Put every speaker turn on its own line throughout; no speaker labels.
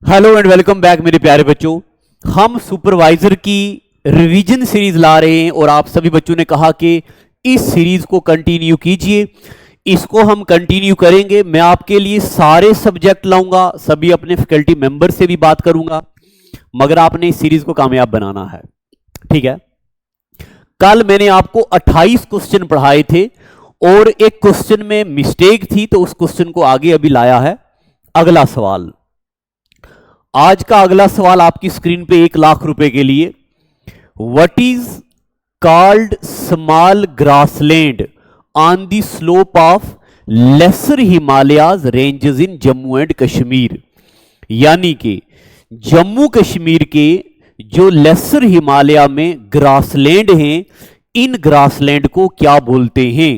Hello and welcome back मेरे प्यारे बच्चों। हम सुपरवाइजर की रिवीजन सीरीज ला रहे हैं और आप सभी बच्चों ने कहा कि इस सीरीज को कंटिन्यू कीजिए। इसको हम कंटिन्यू करेंगे। मैं आपके लिए सारे सब्जेक्ट लाऊंगा, सभी अपने फैकल्टी मेंबर से भी बात करूंगा, मगर आपने इस सीरीज को कामयाब बनाना है। ठीक है। कल मैंने आपको 28 क्वेश्चन पढ़ाए थे और एक क्वेश्चन में मिस्टेक थी, तो उस क्वेश्चन को आगे अभी लाया है। अगला सवाल, आज का अगला सवाल आपकी स्क्रीन पे 1,00,000 रुपए के लिए। What is called small grassland on the slope of lesser Himalayas ranges in Jammu and Kashmir. यानी कि जम्मू कश्मीर के जो लेसर हिमालय में ग्रासलैंड हैं, इन ग्रासलैंड को क्या बोलते हैं।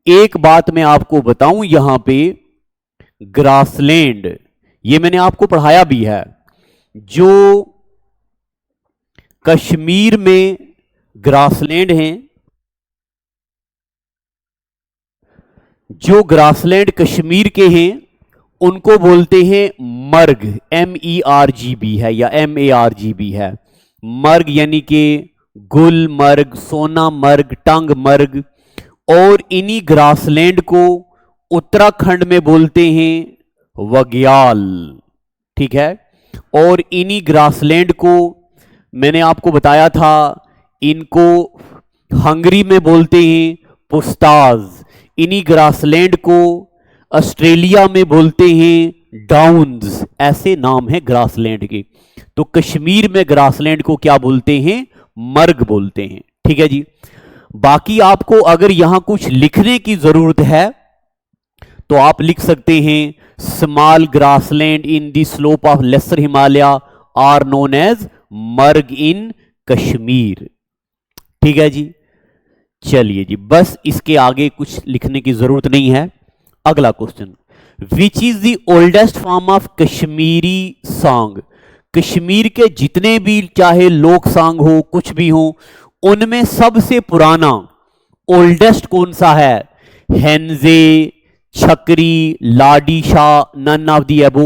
एक बात मैं आपको बताऊं, यहां पे ग्रासलैंड ये मैंने आपको पढ़ाया भी है। जो कश्मीर में ग्रासलैंड हैं, जो ग्रासलैंड कश्मीर के हैं, उनको बोलते हैं मर्ग। MERGB है या MARGB है। मर्ग यानी कि गुलमर्ग, सोनामर्ग, टंगमर्ग। और इन्हीं ग्रासलैंड को उत्तराखंड में बोलते हैं वग्याल। ठीक है। और इन्हीं ग्रासलैंड को मैंने आपको बताया था, इनको हंगरी में बोलते हैं पुस्ताज। इन्हीं ग्रासलैंड को ऑस्ट्रेलिया में बोलते हैं डाउन्स। ऐसे नाम है ग्रासलैंड के। तो कश्मीर में ग्रासलैंड को क्या बोलते हैं? मर्ग बोलते हैं। ठीक है जी। बाकी आपको अगर यहां कुछ लिखने की जरूरत है तो आप लिख सकते हैं small grassland in the slope of lesser Himalaya are known as marg in Kashmir. ठीक है जी। चलिए जी, बस इसके आगे कुछ लिखने की जरूरत नहीं है। अगला question, which is the oldest form of Kashmiri song. Kashmir के जितने भी चाहे लोक सॉन्ग हो, कुछ भी हो, उनमें सबसे पुराना ओल्डेस्ट कौन सा है? हेंजे, छकरी, लाडी शाह, नन ऑफ दी अबो।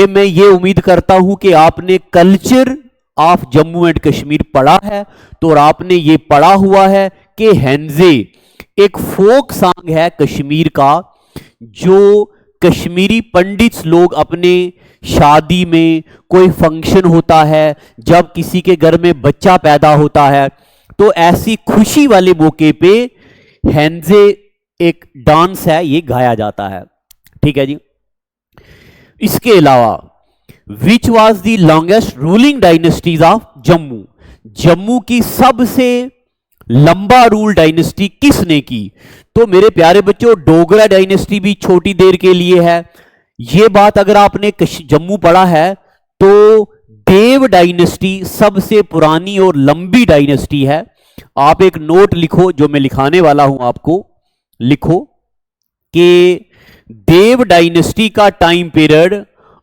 मैं ये उम्मीद करता हूं कि आपने culture of Jammu and Kashmir पढ़ा है, तो और आपने ये पढ़ा हुआ है कि हेंजे एक फोक सॉन्ग है कश्मीर का, जो कश्मीरी पंडित लोग अपने शादी में, कोई फंक्शन होता है, जब किसी के घर में बच्चा पैदा होता है, तो ऐसी खुशी वाले मौके पे हेंजे एक डांस है, ये गाया जाता है। ठीक है जी। इसके अलावा which was the longest ruling dynasties of Jammu. Jammu की सबसे लंबा रूल डायनेस्टी किसने की? तो मेरे प्यारे बच्चों, डोगरा डायनेस्टी भी छोटी देर के लिए है। यह बात अगर आपने जम्मू पढ़ा है तो देव डायनेस्टी सबसे पुरानी और लंबी डायनेस्टी है। आप एक नोट लिखो, जो मैं लिखाने वाला हूं आपको, लिखो कि देव डायनेस्टी का टाइम पीरियड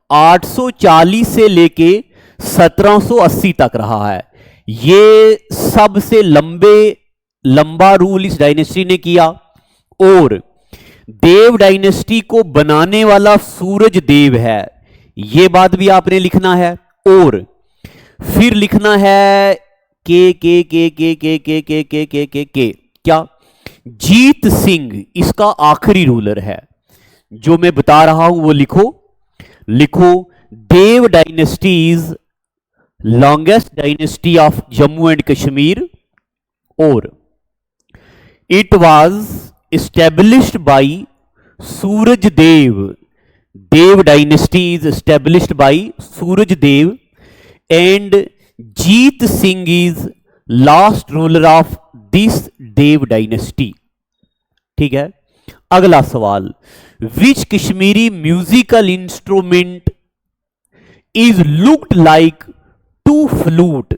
840 से लेके 1780 तक रहा है। ये सबसे लंबा रूल इस डायनेस्टी ने किया। और देव डायनेस्टी को बनाने वाला सूरज देव है, यह बात भी आपने लिखना है। और फिर लिखना है के क्या? जीत सिंह इसका आखिरी रूलर है। जो मैं बता रहा हूं वो लिखो Dev dynasty is longest dynasty of Jammu and Kashmir, और it was established by Suraj Dev. Dev dynasty is established by Suraj Dev and Jit Singh is last ruler of this Dev dynasty. ठीक है। अगला सवाल, which Kashmiri musical instrument is looked like to flute.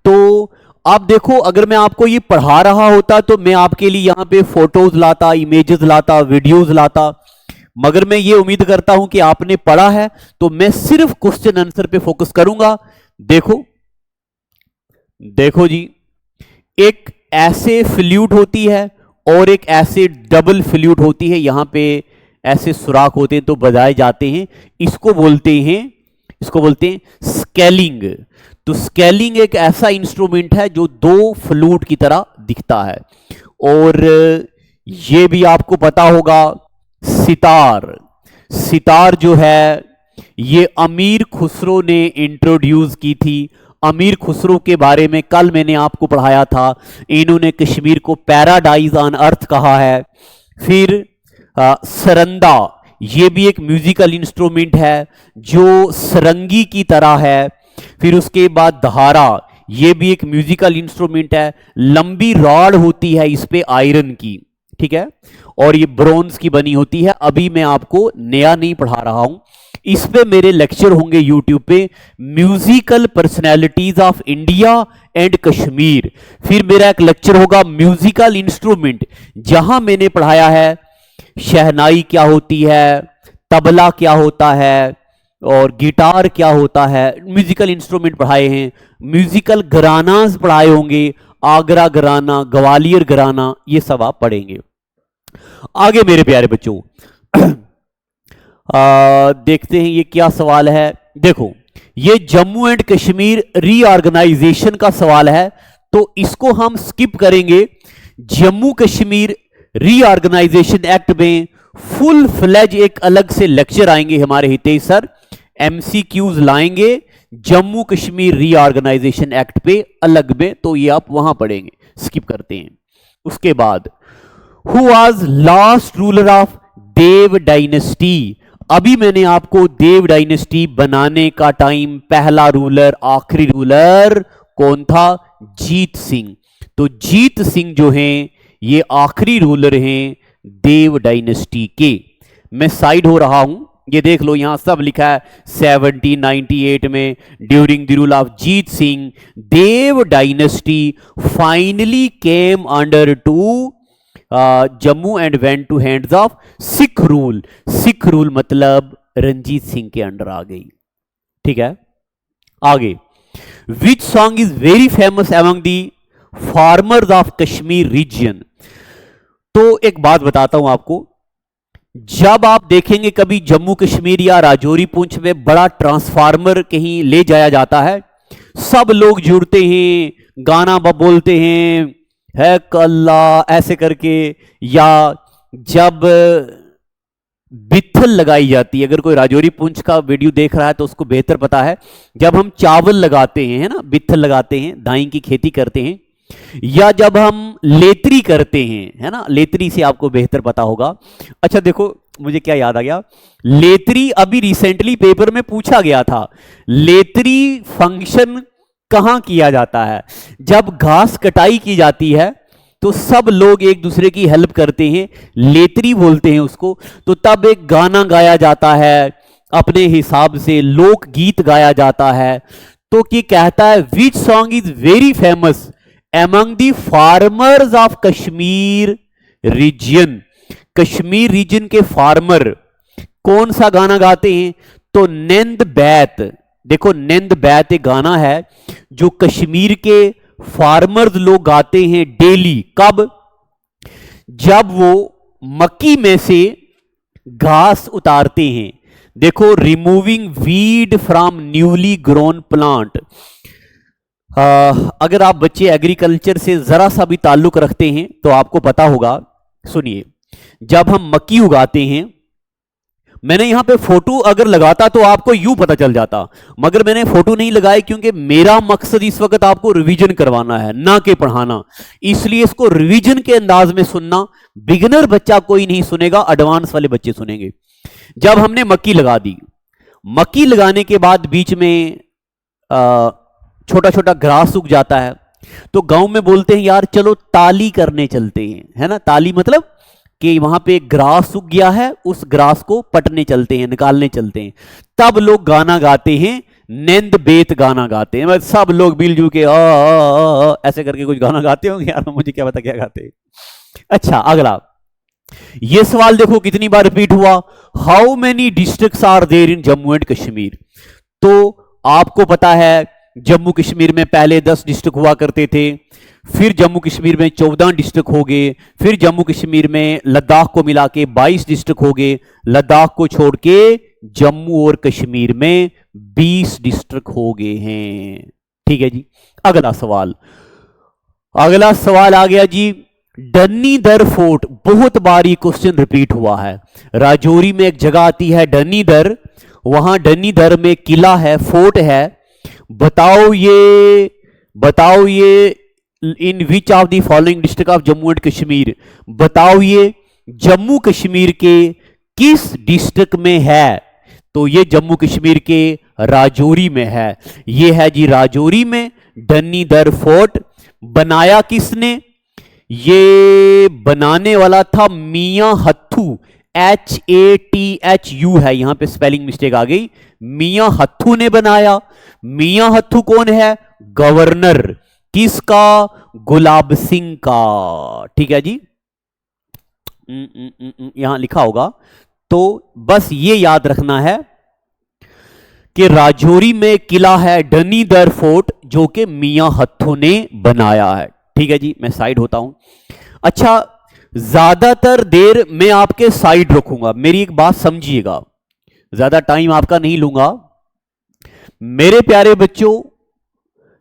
तो आप देखो, अगर मैं आपको ये पढ़ा रहा होता तो मैं आपके लिए यहां पे फोटोज लाता, इमेजेस लाता, वीडियोज लाता, मगर मैं ये उम्मीद करता हूं कि आपने पढ़ा है, तो मैं सिर्फ क्वेश्चन आंसर पे फोकस करूंगा। देखो जी, एक ऐसे फ्लूट होती है और एक ऐसे डबल फ्लूट होती है। यहां पे ऐसे सुराख होते हैं तो बजाए जाते हैं। इसको बोलते हैं इसको बोलते हैं स्केलिंग। तो स्केलिंग एक ऐसा इंस्ट्रूमेंट है जो दो फ्लूट की तरह दिखता है। और ये भी आपको पता होगा सितार। सितार जो है ये अमीर खुसरो ने इंट्रोड्यूस की थी। अमीर खुसरो के बारे में कल मैंने आपको पढ़ाया था। इन्होंने कश्मीर को पैराडाइज ऑन अर्थ कहा है। फिर सरंदा, ये भी एक म्यूजिकल इंस्ट्रूमेंट है जो सरंगी की तरह है। फिर उसके बाद दहारा, ये भी एक म्यूजिकल इंस्ट्रूमेंट है। लंबी रॉड होती है इस पे आयरन की, ठीक है, और ये ब्रोंज की बनी होती है। अभी मैं आपको नया नहीं पढ़ा रहा हूं, इस पे मेरे लेक्चर होंगे यूट्यूब पे, musical personalities of India and Kashmir. फिर मेरा एक लेक्चर होगा म्यूजिकल इंस्ट्रूमेंट, जहां मैंने पढ़ाया है शहनाई क्या होती है, तबला क्या होता है और गिटार क्या होता है। म्यूजिकल इंस्ट्रूमेंट पढ़ाए हैं। म्यूजिकल घरानाज पढ़ाए होंगे, आगरा घराना, ग्वालियर घराना, ये सब आप पढ़ेंगे। आगे मेरे प्यारे बच्चों देखते हैं ये क्या सवाल है। देखो ये जम्मू एंड कश्मीर रीऑर्गेनाइजेशन का सवाल है, तो इसको हम स्किप करेंगे। जम्मू कश्मीर रीऑर्गेनाइजेशन एक्ट में फुल फ्लेज एक अलग से लेक्चर आएंगे हमारे हितेश सर, एमसीक्यूज लाएंगे जम्मू कश्मीर रीऑर्गेनाइजेशन एक्ट पे अलग में, तो ये आप वहां पढ़ेंगे, स्किप करते हैं। उसके बाद who was last ruler of Dev dynasty. अभी मैंने आपको देव डायनेस्टी बनाने का टाइम, पहला रूलर आखिरी रूलर कौन था, जीत सिंह। तो जीत सिंह जो हैं ये आखिरी रूलर हैं देव डायनेस्टी के। मैं साइड हो रहा हूं, ये देख लो यहां सब लिखा है 1798 में during the rule of Jit Singh Dev dynasty finally came under to Jammu and went to hands of Sikh rule. Sikh rule मतलब रंजीत सिंह के अंडर आ गई, ठीक है। आगे which song is very famous among the farmers of Kashmir region. तो एक बात बताता हूं आपको, जब आप देखेंगे कभी जम्मू कश्मीर या राजौरी पुंछ में बड़ा ट्रांसफार्मर कहीं ले जाया जाता है, सब लोग जुड़ते हैं, गाना बोलते हैं, है कल्ला ऐसे करके, या जब बिथल लगाई जाती है, अगर कोई राजौरी पुंछ का वीडियो देख रहा है तो उसको बेहतर पता है, जब हम चावल लगाते हैं, है ना, बिथल लगाते हैं, दाई की खेती करते हैं, या जब हम लेतरी करते हैं, है ना, लेतरी से आपको बेहतर पता होगा। अच्छा देखो मुझे क्या याद आ गया, लेतरी अभी रिसेंटली पेपर में पूछा गया था, लेतरी फंक्शन कहां किया जाता है, जब घास कटाई की जाती है तो सब लोग एक दूसरे की हेल्प करते हैं, लेतरी बोलते हैं उसको। तो तब एक गाना गाया जाता है, अपने हिसाब से लोक गीत गाया जाता है। तो क्या कहता है, which song is very famous among the farmers of Kashmir region. Kashmir region के फार्मर कौन सा गाना गाते हैं, तो नेंद बैत। देखो नेंद बैत एक गाना है जो कश्मीर के फार्मर्स लोग गाते हैं डेली। कब, जब वो मक्की में से घास उतारते हैं। देखो removing weed from newly grown plant. अगर आप बच्चे एग्रीकल्चर से जरा सा भी ताल्लुक रखते हैं तो आपको पता होगा। सुनिए, जब हम मक्की उगाते हैं, मैंने यहां पे फोटो अगर लगाता तो आपको यूं पता चल जाता, मगर मैंने फोटो नहीं लगाई क्योंकि मेरा मकसद इस वक्त आपको रिवीजन करवाना है, ना कि पढ़ाना। इसलिए इसको रिवीजन के अंदाज में सुनना। बिगिनर बच्चा कोई नहीं सुनेगा, एडवांस वाले बच्चे सुनेंगे। जब हमने मक्की लगा दी, मक्की लगाने के बाद बीच में छोटा छोटा घास उग जाता है, तो गांव में बोलते हैं यार चलो ताली करने चलते हैं, है ना। ताली मतलब कि वहां पे ग्रास उग गया है, उस ग्रास को पटने चलते हैं, निकालने चलते हैं। तब लोग गाना गाते हैं, नेंद बेत गाना गाते हैं। सब लोग मिलजुल के ऐसे करके कुछ गाना गाते होंगे यार, मुझे क्या पता क्या गाते हैं। अच्छा अगला, ये सवाल देखो कितनी बार रिपीट हुआ, how many districts are there in Jammu and Kashmir. तो आपको पता है जम्मू कश्मीर में पहले 10 डिस्ट्रिक्ट हुआ करते थे, फिर जम्मू कश्मीर में 14 डिस्ट्रिक्ट हो गए, फिर जम्मू कश्मीर में लद्दाख को मिला के 22 डिस्ट्रिक्ट हो गए, लद्दाख को छोड़ के जम्मू और कश्मीर में 20 डिस्ट्रिक्ट हो गए हैं। ठीक है जी। अगला सवाल आ गया जी, डन्नीदर फोर्ट। बहुत बार ये क्वेश्चन रिपीट हुआ है। राजौरी में एक जगह आती है डन्नीदर, वहां डन्नीदर में किला है, फोर्ट है। बताओ ये in which of the following district of Jammu and Kashmir, बताओ ये जम्मू कश्मीर के किस डिस्ट्रिक्ट में है? तो ये जम्मू कश्मीर के राजौरी में है। ये है जी राजौरी में डन्नीदर फोर्ट। बनाया किसने? ये बनाने वाला था मियां हत्थू, HATHU है, यहां पे स्पेलिंग मिस्टेक आ गई। मियां हत्थू ने बनाया। मियां हत्थू कौन है? गवर्नर। किसका? गुलाब सिंह का। ठीक है जी। यहां लिखा होगा, तो बस ये याद रखना है कि राजौरी में किला है डन्नीदर फोर्ट, जो कि मियां हत्थू ने बनाया है। ठीक है जी, मैं साइड होता हूं। अच्छा, ज्यादातर देर मैं आपके साइड रखूंगा, मेरी एक बात समझिएगा, ज्यादा टाइम आपका नहीं लूंगा। मेरे प्यारे बच्चों,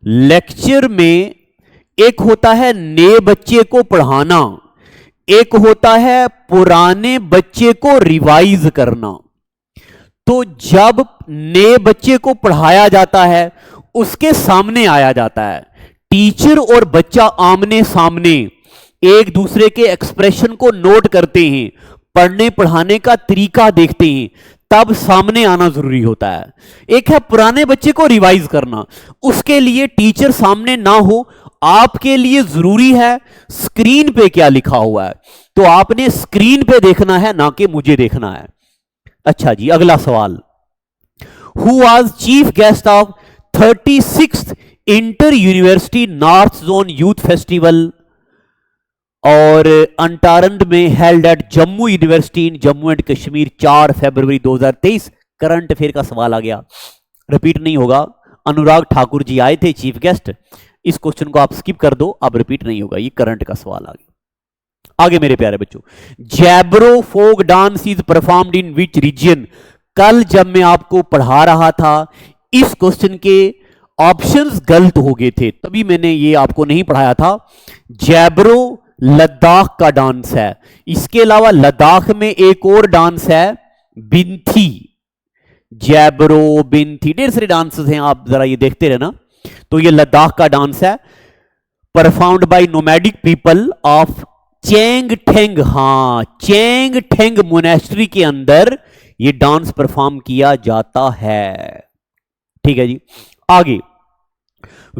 लेक्चर में एक होता है नए बच्चे को पढ़ाना, एक होता है पुराने बच्चे को रिवाइज करना। तो जब नए बच्चे को पढ़ाया जाता है, उसके सामने आया जाता है, टीचर और बच्चा आमने सामने एक दूसरे के एक्सप्रेशन को नोट करते हैं, पढ़ने पढ़ाने का तरीका देखते हैं, तब सामने आना जरूरी होता है। एक है पुराने बच्चे को रिवाइज करना, उसके लिए टीचर सामने ना हो, आपके लिए जरूरी है स्क्रीन पे क्या लिखा हुआ है, तो आपने स्क्रीन पे देखना है, ना कि मुझे देखना है। अच्छा जी, अगला सवाल, who was chief guest of 36th inter university north zone youth festival और अंटारंड में held at Jammu university in Jammu and Kashmir 4 February 2023। Current affair का सवाल आ गया, रिपीट नहीं होगा। अनुराग ठाकुर जी आए थे चीफ गेस्ट, इस क्वेश्चन को आप स्किप कर दो, अब रिपीट नहीं होगा, ये करंट का सवाल आ गया। आगे मेरे प्यारे बच्चों, Jabro folk dance is performed in which region. कल जब मैं आपको पढ़ा रहा था, इस क्वेश्चन के ऑप्शंस गलत हो गए थे, तभी मैंने ये आपको नहीं पढ़ाया था। जैब्रो लद्दाख का डांस है। इसके अलावा लद्दाख में एक और डांस है बिंथी, जैब्रो बिंथी, ढेर सारे डांसेस हैं, आप जरा ये देखते रहना। तो ये लद्दाख का डांस है, performed by nomadic people of Changthang. हां, चेंगठेंग मोनेस्ट्री के अंदर ये डांस परफॉर्म किया जाता है। ठीक है जी। आगे,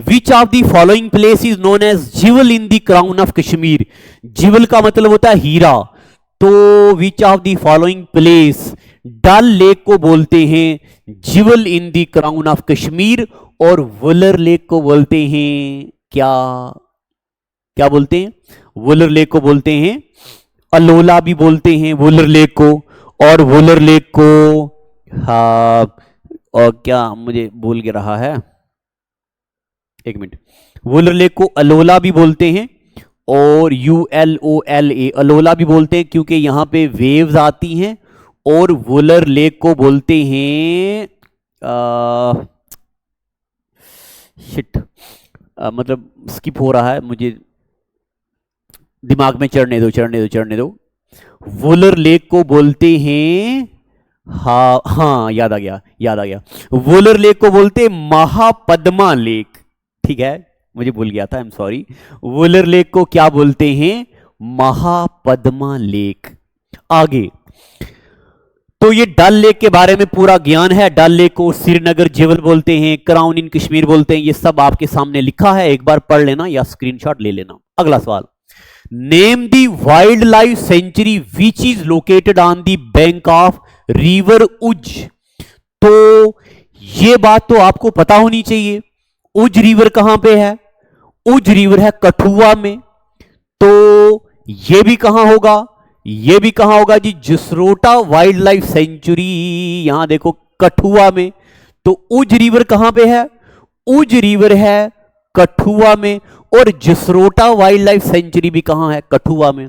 which of the following place is known as jewel in the crown of Kashmir. Jewel का मतलब होता है हीरा, तो which of the following place, Dal lake को बोलते हैं jewel in the crown of Kashmir, और वुलर लेक को बोलते हैं क्या? क्या बोलते हैं? वुलर लेक को बोलते हैं अलोला भी बोलते हैं वुलर लेक को, और वुलर लेक को और क्या मुझे भूल के रहा है, एक मिनट, वुलर लेक को अलोला भी बोलते हैं और ULOLA अलोला भी बोलते हैं, क्योंकि यहां पे वेव्स आती हैं। और वुलर लेक को बोलते हैं शिट, मतलब स्किप हो रहा है, मुझे दिमाग में चढ़ने दो। वुलर लेक को बोलते हैं, हाँ याद आ गया, वुलर लेक को बोलते हैं महापद्मा लेक। ठीक है, मुझे भूल गया था, I am sorry. Wular lake को क्या बोलते हैं? महापद्मा लेक। आगे, तो ये डल लेक के बारे में पूरा ज्ञान है। डल लेक को श्रीनगर जिवल बोलते हैं, क्राउन इन कश्मीर बोलते हैं, ये सब आपके सामने लिखा है, एक बार पढ़ लेना या स्क्रीनशॉट ले लेना। अगला सवाल, name the wild life sanctuary which is located on the bank of river उज। तो ये बात तो आपको पता होनी चाहिए, उज रिवर कहां पे है? उज रिवर है कठुआ में। तो ये भी कहां होगा? ये भी कहां होगा जी? जसरोटा वाइल्ड लाइफ सेंचुरी, यहां देखो कठुआ में। तो उज रिवर कहां पे है? उज रिवर है कठुआ में, और जसरोटा वाइल्ड लाइफ सेंचुरी भी कहां है? कठुआ में।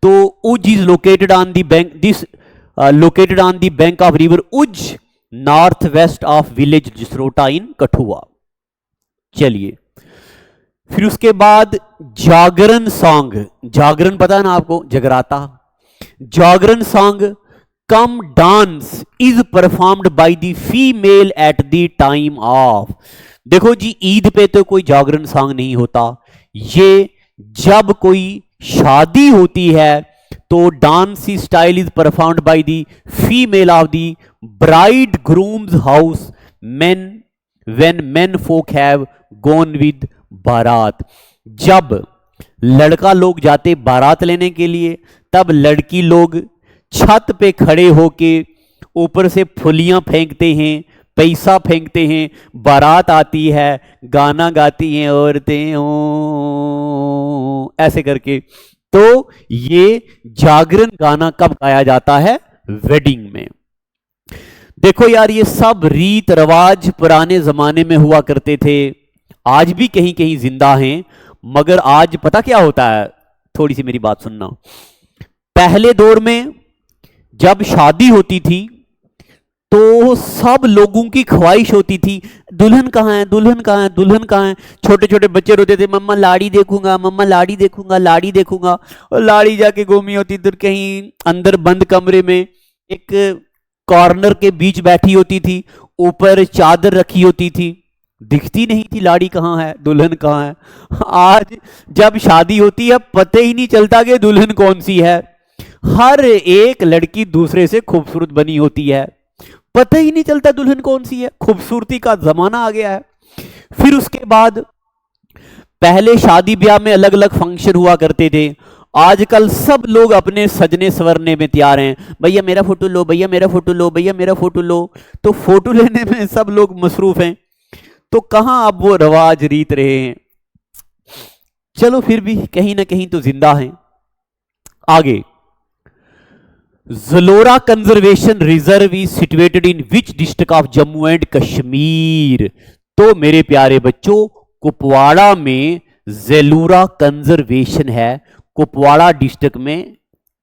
तो Ujh is located on the bank, this located on the bank of river Ujh, north west of village Jasrota in Kathua. चलिए, फिर उसके बाद जागरण सॉन्ग, जागरण पता है ना आपको, Jagrata. Jagran song cum dance is performed by the female at the time of. देखो जी, ईद पे तो कोई जागरण सॉन्ग नहीं होता, ये जब कोई शादी होती है तो dance style is performed by the female of the bride groom's house men when men folk have gone with baraat. जब लड़का लोग जाते बारात लेने के लिए, तब लड़की लोग छत पे खड़े होके ऊपर से फुलियां फेंकते हैं, पैसा फेंकते हैं, बारात आती है, गाना गाती हैं औरतें ओ ऐसे करके। तो ये जागरण गाना कब गाया जाता है? वेडिंग में। देखो यार, ये सब रीत रिवाज पुराने जमाने में हुआ करते थे, आज भी कहीं कहीं जिंदा हैं, मगर आज पता क्या होता है, थोड़ी सी मेरी बात सुनना। पहले दौर में जब शादी होती थी तो सब लोगों की ख्वाहिश होती थी, दुल्हन कहाँ है, दुल्हन कहाँ है, दुल्हन कहाँ है। छोटे छोटे बच्चे रोते थे, मम्मा लाड़ी देखूंगा, मम्मा लाड़ी देखूंगा, लाड़ी देखूंगा। और लाड़ी जाके घूमी होती थी कहीं अंदर बंद कमरे में, एक कॉर्नर के बीच बैठी होती थी, ऊपर चादर रखी होती थी, दिखती नहीं थी लाड़ी कहाँ है, दुल्हन कहाँ है। आज जब शादी होती है पता ही नहीं चलता कि दुल्हन कौन सी है। हर एक लड़की दूसरे से खूबसूरत बनी होती है, पता ही नहीं चलता दुल्हन कौन सी है। खूबसूरती का जमाना आ गया है। फिर उसके बाद पहले शादी ब्याह में अलग अलग फंक्शन हुआ करते थे, आजकल सब लोग अपने सजने संवरने में तैयार हैं, भैया मेरा फोटो लो, भैया मेरा फोटो लो, भैया मेरा फोटो लो। तो फोटो लेने में सब लोग मसरूफ हैं, तो कहां अब वो रवाज रीत रहे हैं। चलो फिर भी कहीं ना कहीं तो जिंदा हैं। आगे, Zalora conservation reserve is situated in which district of Jammu and Kashmir. तो मेरे प्यारे बच्चों, कुपवाड़ा में ज़लोरा कंजर्वेशन है, कुपवाड़ा डिस्ट्रिक्ट में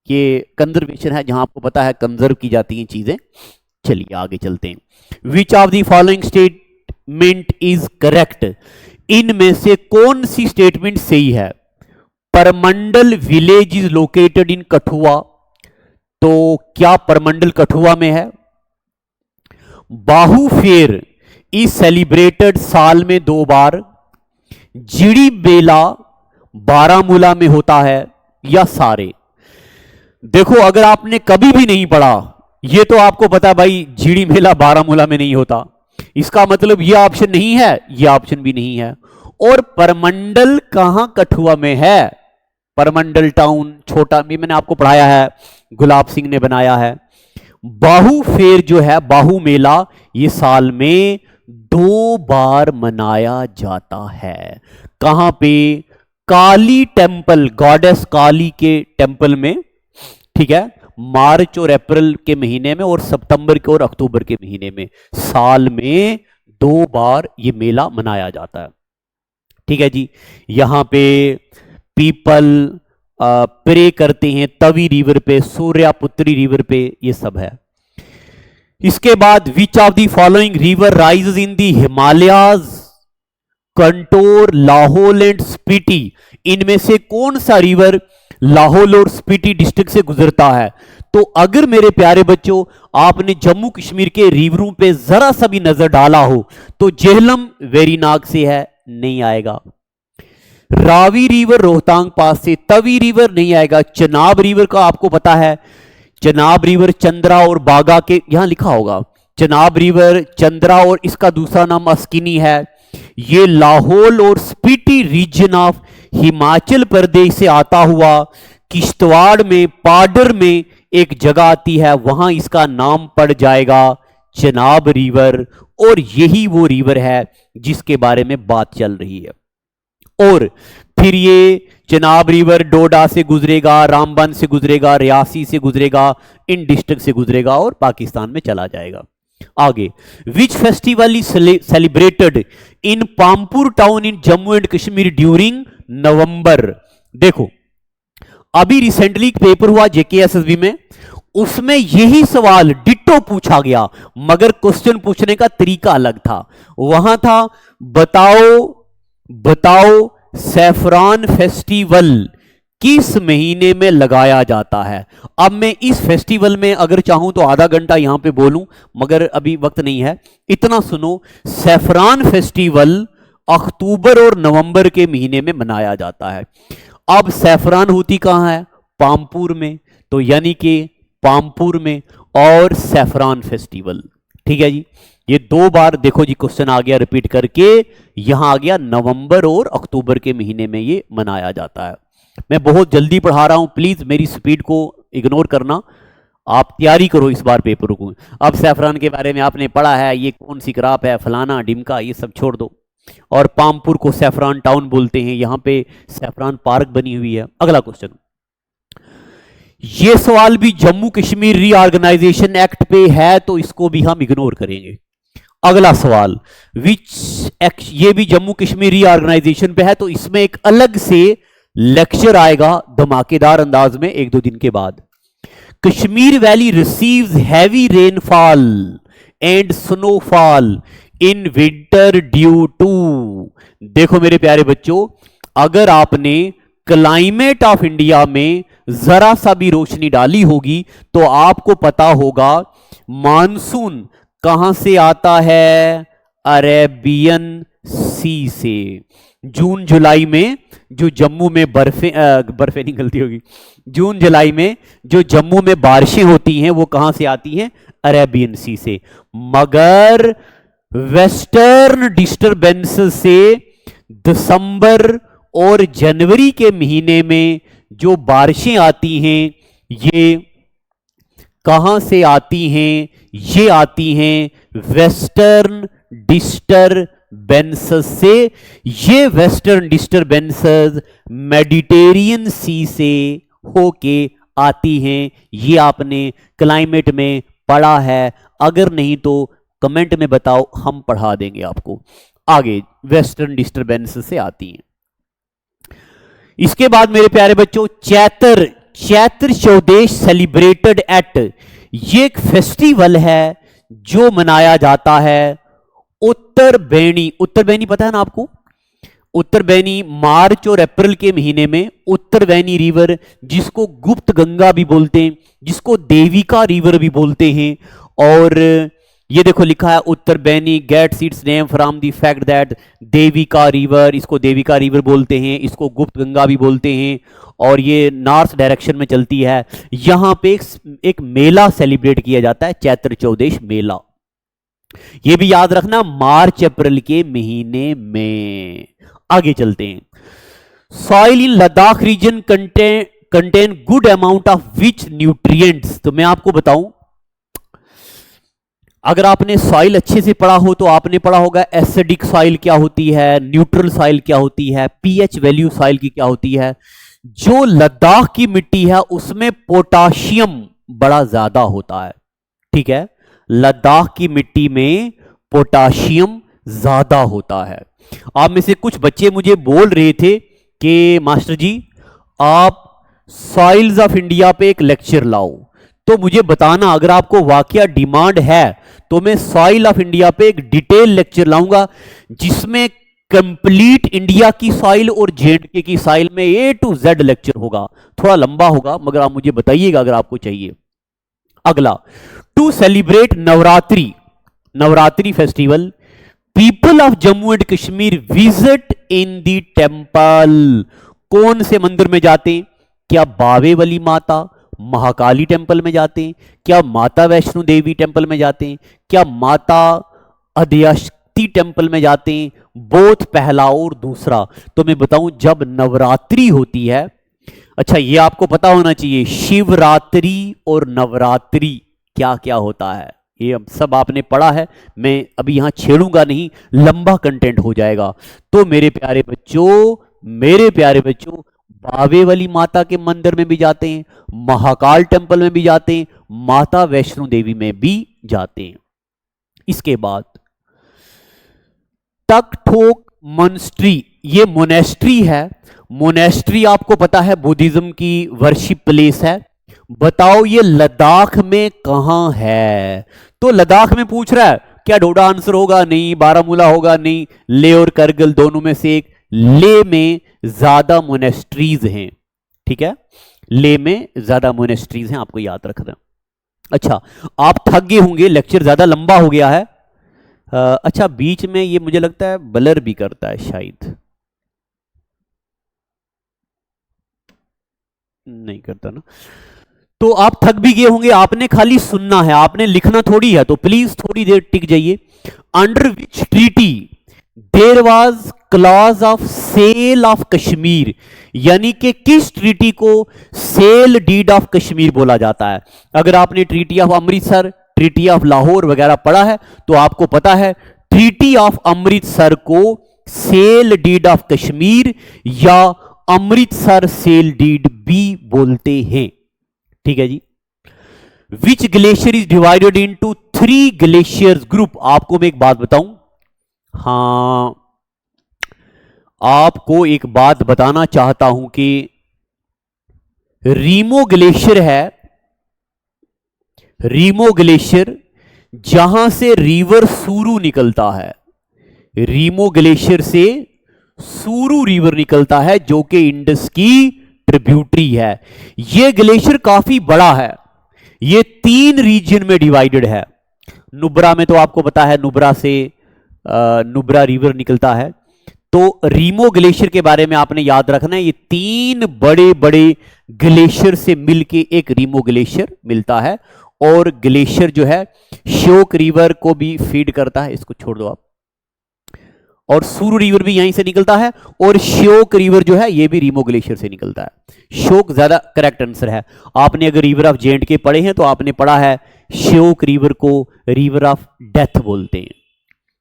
ये कंजर्वेशन है, जहां आपको पता है कंजर्व की जाती हैं चीजें। चलिए आगे चलते हैं। विच of the following statement is correct. इनमें से कौन सी स्टेटमेंट सही है? Purmandal village is located in Kathua, तो क्या परमंडल कठुआ में है? बाहू फेयर इज सेलिब्रेटेड साल में 2 बार, जिड़ी बेला बारामूला में होता है, या सारे? देखो, अगर आपने कभी भी नहीं पढ़ा, ये तो आपको पता भाई जिड़ी मेला बारामूला में नहीं होता, इसका मतलब ये ऑप्शन नहीं है, ये ऑप्शन भी नहीं है। और परमंडल कहां कठुआ में है? परमंडल टाउन छोटा भी मैंने आपको पढ़ाया है, गुलाब सिंह ने बनाया है। बाहू फेयर जो है, बाहू मेला, ये साल में 2 बार मनाया जाता है। कहां पे? काली टेम्पल, गॉडेस काली के टेम्पल में, ठीक है, मार्च और अप्रैल के महीने में, और सितंबर के और अक्टूबर के महीने में, साल में 2 बार ये मेला मनाया जाता है। ठीक है जी। यहां पे पीपल प्रे करते हैं तवी रिवर पे, सूर्यापुत्री रिवर पे, ये सब है। इसके बाद विच of the following river rises in the Himalayas contour Lahaul and Spiti. इनमें से कौन सा रिवर लाहौल और स्पीटी डिस्ट्रिक्ट से गुजरता है? तो अगर मेरे प्यारे बच्चों आपने जम्मू कश्मीर के रिवरों पे जरा सा भी नजर डाला हो तो जेहलम वेरीनाग से है, नहीं आएगा। रावी रिवर रोहतांग पास से, तवी रिवर नहीं आएगा। चनाब रिवर का आपको पता है, चनाब रिवर चंद्रा और बागा के, यहां लिखा होगा चनाब रिवर चंद्रा, और इसका दूसरा नाम अस्किनी है। ये लाहौल और स्पीटी रीजन ऑफ हिमाचल प्रदेश से आता हुआ किश्तवाड़ में पाडर में एक जगह आती है, वहां इसका नाम पड़ जाएगा चनाब रिवर, और यही वो रिवर है जिसके बारे में बात चल रही है। और फिर ये चनाब रिवर डोडा से गुजरेगा, रामबन से गुजरेगा, रियासी से गुजरेगा, इन डिस्ट्रिक्ट से गुजरेगा और पाकिस्तान में चला जाएगा। आगे, which festival is celebrated in Pampore town in Jammu and Kashmir during November. देखो, अभी रिसेंटली पेपर हुआ जेकेएसएसबी में, उसमें यही सवाल डिट्टो पूछा गया, मगर क्वेश्चन पूछने का तरीका अलग था। वहां था बताओ बताओ सैफरान फेस्टिवल किस महीने में लगाया जाता है। अब मैं इस फेस्टिवल में अगर चाहूं तो आधा घंटा यहां पे बोलूं, मगर अभी वक्त नहीं है। इतना सुनो, सैफरान फेस्टिवल अक्टूबर और नवंबर के महीने में मनाया जाता है। अब सैफरान होती कहां है? पामपुर में, तो यानी कि पामपुर में और सैफरान फेस्टिवल। ठीक है जी, ये दो बार देखो जी क्वेश्चन आ गया रिपीट करके, यहां आ गया नवंबर और अक्टूबर के महीने में ये मनाया जाता है। मैं बहुत जल्दी पढ़ा रहा हूं, प्लीज मेरी स्पीड को इग्नोर करना, आप तैयारी करो इस बार पेपर को। अब सैफरान के बारे में आपने पढ़ा है, ये कौन सी क्रॉप है, फलाना डिमका, ये सब छोड़ दो। और पामपुर को सैफरान टाउन बोलते हैं, यहां पे सैफरान पार्क बनी हुई है। अगला क्वेश्चन, ये सवाल भी जम्मू कश्मीर रीऑर्गेनाइजेशन एक्ट पे है, तो इसको भी हम इग्नोर करेंगे। अगला सवाल, ये भी जम्मू कश्मीर रीऑर्गेनाइजेशन पे है, तो इसमें एक अलग से लेक्चर आएगा धमाकेदार अंदाज में 1-2 दिन के बाद। Kashmir valley receives heavy rainfall and snowfall in winter due to. देखो मेरे प्यारे बच्चों, अगर आपने क्लाइमेट ऑफ इंडिया में जरा सा भी रोशनी डाली होगी तो आपको पता होगा मानसून कहां से आता है? अरेबियन सी से। जून जुलाई में जो जम्मू में बर्फे नहीं गलती होगी, जून जुलाई में जो जम्मू में बारिशें होती हैं वो कहां से आती हैं? अरेबियन सी से। मगर वेस्टर्न डिस्टरबेंस से दिसंबर और जनवरी के महीने में जो बारिशें आती हैं ये कहां से आती हैं? ये आती हैं वेस्टर्न डिस्टरबेंसेस से। ये वेस्टर्न डिस्टरबेंसेस मेडिटेरियन सी से होके आती हैं। ये आपने क्लाइमेट में पढ़ा है, अगर नहीं तो कमेंट में बताओ, हम पढ़ा देंगे आपको। आगे वेस्टर्न डिस्टरबेंसेस से आती हैं। इसके बाद मेरे प्यारे बच्चों, चैत्र चौदेश सेलिब्रेटेड एट, ये एक फेस्टिवल है जो मनाया जाता है उत्तरबेनी। उत्तरबेनी पता है ना आपको? उत्तरबेनी मार्च और अप्रैल के महीने में उत्तरबेनी रिवर, जिसको गुप्त गंगा भी बोलते हैं, जिसको देविका रिवर भी बोलते हैं। और ये देखो लिखा है Uttarbeni gets its name from the fact that Devika river, इसको देविका रिवर बोलते हैं, इसको गुप्त गंगा भी बोलते हैं, और ये नॉर्थ डायरेक्शन में चलती है। यहां पे एक मेला सेलिब्रेट किया जाता है, चैत्र चौदेश मेला। ये भी याद रखना, मार्च अप्रैल के महीने में। आगे चलते हैं। Soil in Ladakh region contain good amount of which nutrients. तो मैं आपको बताऊं, अगर आपने सॉइल अच्छे से पढ़ा हो तो आपने पढ़ा होगा एसिडिक सॉइल क्या होती है, न्यूट्रल सॉइल क्या होती है, पीएच वैल्यू सॉइल की क्या होती है। जो लद्दाख की मिट्टी है उसमें पोटाशियम बड़ा ज्यादा होता है। ठीक है, लद्दाख की मिट्टी में पोटाशियम ज्यादा होता है। आप में से कुछ बच्चे मुझे बोल रहे थे कि मास्टर जी आप सॉइल्स ऑफ इंडिया पे एक लेक्चर लाओ, तो मुझे बताना, अगर आपको वाकया डिमांड है तो मैं सॉइल ऑफ इंडिया पे एक डिटेल लेक्चर लाऊंगा जिसमें कंप्लीट इंडिया की सॉइल और जेएंडके की सॉइल में ए टू जेड लेक्चर होगा। थोड़ा लंबा होगा, मगर आप मुझे बताइएगा अगर आपको चाहिए। अगला, to celebrate Navratri festival people of Jammu and Kashmir visit in the temple. कौन से मंदिर में जाते हैं? क्या बावे वाली माता महाकाली टेम्पल में जाते हैं? क्या माता वैष्णो देवी टेम्पल में जाते हैं? क्या माता आद्यशक्ति टेम्पल में जाते हैं? बोथ पहला और दूसरा। तो मैं बताऊं, जब नवरात्रि होती है, अच्छा ये आपको पता होना चाहिए, शिवरात्रि और नवरात्रि क्या क्या होता है, ये सब आपने पढ़ा है, मैं अभी यहां छेड़ूंगा नहीं, लंबा कंटेंट हो जाएगा। तो मेरे प्यारे बच्चों बावे वाली माता के मंदिर में भी जाते हैं, महाकाल टेम्पल में भी जाते हैं, माता वैष्णो देवी में भी जाते हैं। इसके बाद तकथोक मोनेस्ट्री, ये मोनेस्ट्री है। मोनेस्ट्री आपको पता है बुद्धिज्म की वर्शिप प्लेस है। बताओ ये लद्दाख में कहां है? तो लद्दाख में पूछ रहा है, क्या डोडा आंसर होगा? नहीं। बारामूला होगा? नहीं। ले और करगिल दोनों में से एक। ले में ज्यादा मोनेस्ट्रीज हैं, ठीक है, ले में ज्यादा मोनेस्ट्रीज हैं, आपको याद रखना। अच्छा, आप थक गए होंगे, लेक्चर ज्यादा लंबा हो गया है। अच्छा, बीच में ये मुझे लगता है ब्लर भी करता है शायद, नहीं करता ना। तो आप थक भी गए होंगे, आपने खाली सुनना है, आपने लिखना थोड़ी है, तो प्लीज थोड़ी देर टिक जाइए। Under which treaty there was clause of sale of Kashmir, यानी कि किस ट्रीटी को सेल डीड ऑफ कश्मीर बोला जाता है? अगर आपने treaty of Amritsar, treaty of Lahore वगैरह पढ़ा है तो आपको पता है ट्रीटी ऑफ अमृतसर को सेल डीड ऑफ कश्मीर या अमृतसर सेल डीड भी बोलते हैं, ठीक है जी। Which glacier is divided into 3 glaciers group? आपको मैं एक बात बताऊं, हां, आपको एक बात बताना चाहता हूं कि रीमो ग्लेशियर है, रीमो ग्लेशियर जहां से रिवर सूरू निकलता है, रीमो ग्लेशियर से सूरू रिवर निकलता है जो कि इंडस की ट्रिब्यूटरी है। यह ग्लेशियर काफी बड़ा है, यह 3 रीजन में डिवाइडेड है। नुब्रा में तो आपको पता है नुब्रा से नुब्रा रिवर निकलता है। तो रीमो ग्लेशियर के बारे में आपने याद रखना है, ये 3 बड़े बड़े ग्लेशियर से मिलके एक रीमो ग्लेशियर मिलता है। और ग्लेशियर जो है श्योक रिवर को भी फीड करता है, इसको छोड़ दो आप, और सूरू रिवर भी यहीं से निकलता है, और श्योक रिवर जो है ये भी रीमो ग्लेशियर से निकलता है। श्योक ज्यादा करेक्ट आंसर है। आपने अगर रिवर ऑफ J&K पढ़े हैं तो आपने पढ़ा है श्योक रिवर को रिवर ऑफ डेथ बोलते हैं।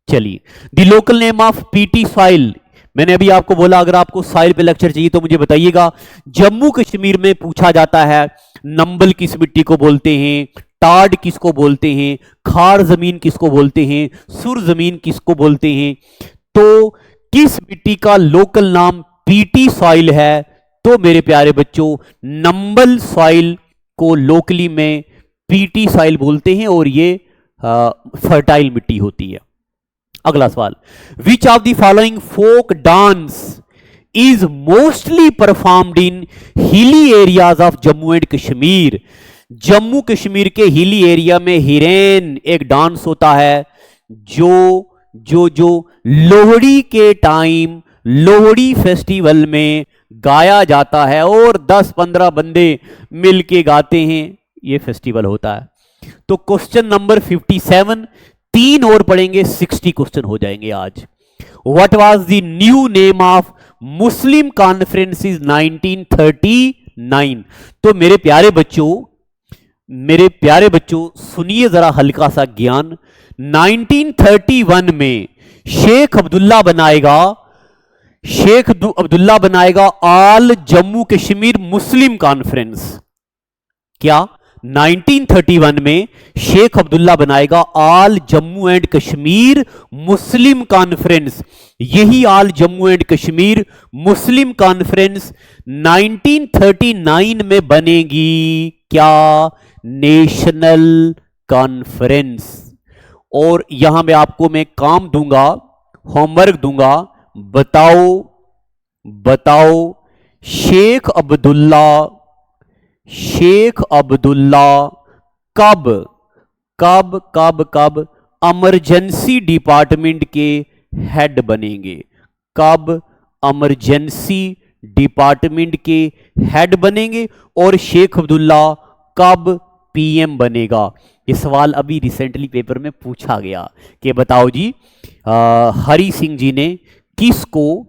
चलिए, the local name of PT soil, मैंने अभी आपको बोला अगर आपको सॉइल पे लेक्चर चाहिए तो मुझे बताइएगा। जम्मू कश्मीर में पूछा जाता है नंबल किस मिट्टी को बोलते हैं, टाड किसको बोलते हैं, खार जमीन किसको बोलते हैं, सुर जमीन किसको बोलते हैं। तो किस मिट्टी का लोकल नाम पीटी सॉइल है? तो मेरे प्यारे बच्चों, नंबल सॉइल को लोकली में पीटी सॉइल बोलते हैं और ये फर्टाइल मिट्टी होती है। अगला सवाल, which of the following folk dance is mostly performed in hilly areas of Jammu and Kashmir? Jammu Kashmir के हिली एरिया में हिरेन एक डांस होता है जो लोहड़ी के टाइम लोहड़ी फेस्टिवल में गाया जाता है और 10-15 बंदे मिलके गाते हैं, ये फेस्टिवल होता है। तो क्वेश्चन नंबर 57, 3 और पढ़ेंगे, 60 क्वेश्चन हो जाएंगे आज। What was the new name of Muslim Conference 1939? तो मेरे प्यारे बच्चों सुनिए जरा हल्का सा ज्ञान। 1931 में शेख अब्दुल्ला बनाएगा all Jammu Kashmir Muslim Conference. क्या 1931 में शेख अब्दुल्ला बनाएगा all Jammu and Kashmir Muslim Conference? यही all Jammu and Kashmir Muslim Conference 1939 में बनेगी क्या? National Conference. और यहां मैं आपको काम दूंगा, होमवर्क दूंगा, बताओ शेख अब्दुल्ला कब इमरजेंसी डिपार्टमेंट के हेड बनेंगे? कब इमरजेंसी डिपार्टमेंट के हेड बनेंगे? और शेख अब्दुल्ला कब पीएम बनेगा? ये सवाल अभी रिसेंटली पेपर में पूछा गया कि बताओ जी हरि सिंह जी ने किसको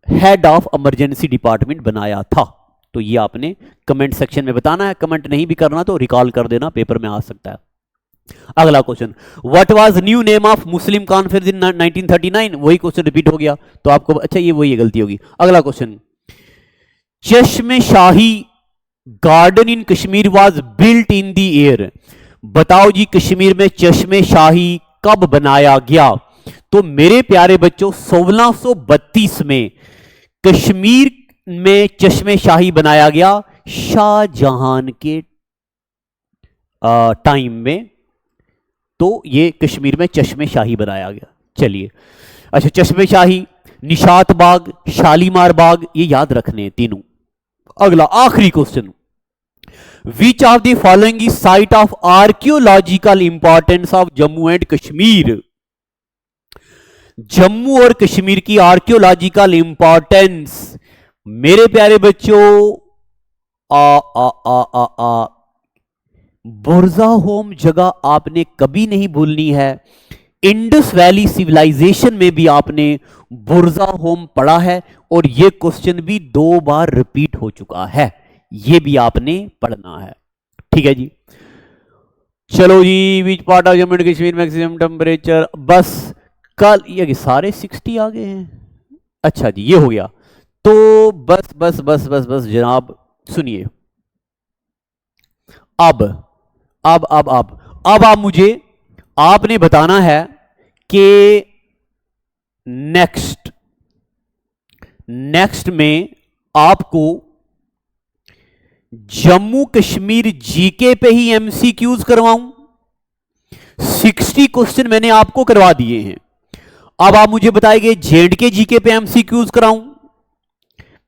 हेड ऑफ इमरजेंसी डिपार्टमेंट बनाया था? तो ये आपने कमेंट सेक्शन में बताना है, कमेंट नहीं भी करना तो रिकॉल कर देना, पेपर में आ सकता है। अगला question, what was new name of Muslim conference in 1939? वही क्वेश्चन रिपीट हो गया तो आपको अच्छा ये वही गलती होगी। अगला question, Chashme Shahi garden in Kashmir was built in the year? बताओ जी कश्मीर में चश्मे शाही कब बनाया गया? तो मेरे प्यारे बच्चों 1632 में कश्मीर में चश्मे शाही बनाया गया शाहजहां के टाइम में, तो ये कश्मीर में चश्मे शाही बनाया गया। चलिए, अच्छा, चश्मे शाही, निशात बाग, शालीमार बाग, ये याद रखने हैं तीनों। अगला आखिरी question, which of the following is site of archaeological importance of Jammu and Kashmir. Jammu और कश्मीर की आर्कियोलॉजिकल इंपॉर्टेंस, मेरे प्यारे बच्चों, बुरजा होम जगह आपने कभी नहीं भूलनी है। इंडस वैली सिविलाइजेशन में भी आपने बुरजा होम पढ़ा है और यह क्वेश्चन भी 2 बार रिपीट हो चुका है, यह भी आपने पढ़ना है। ठीक है जी, चलो जी, which part of Jammu and Kashmir maximum temperature, बस कल ये सारे 60 आ गए हैं। अच्छा जी, ये हो गया, तो बस बस बस बस बस जनाब सुनिए, अब आप मुझे, आपने बताना है कि नेक्स्ट में आपको जम्मू कश्मीर जीके पे ही एमसीक्यूज करवाऊं। 60 क्वेश्चन मैंने आपको करवा दिए हैं, अब आप मुझे बताएंगे जेएंडके जीके पे एमसीक्यूज कराऊं,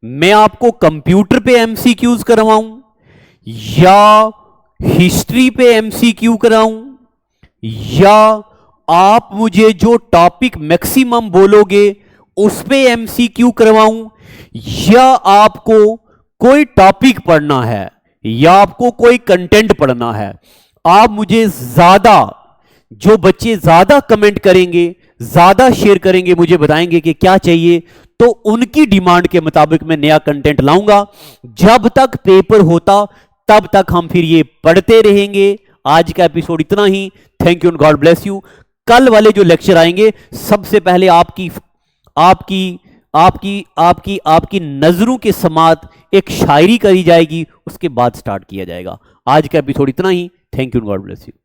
मैं आपको कंप्यूटर पे एमसीक्यूज करवाऊं, या हिस्ट्री पे एमसीक्यू कराऊं, या आप मुझे जो टॉपिक मैक्सिमम बोलोगे उस पे एमसीक्यू करवाऊं, या आपको कोई टॉपिक पढ़ना है, या आपको कोई कंटेंट पढ़ना है। आप मुझे ज्यादा, जो बच्चे ज्यादा कमेंट करेंगे, ज्यादा शेयर करेंगे, मुझे बताएंगे कि क्या चाहिए, तो उनकी डिमांड के मुताबिक मैं नया कंटेंट लाऊंगा। जब तक पेपर होता तब तक हम फिर ये पढ़ते रहेंगे। आज का एपिसोड इतना ही। Thank you and God bless you. कल वाले जो लेक्चर आएंगे, सबसे पहले आपकी नजरों के समात एक शायरी करी जाएगी, उसके बाद स्टार्ट किया जाएगा। आज का एपिसोड इतना ही। Thank you and God bless you.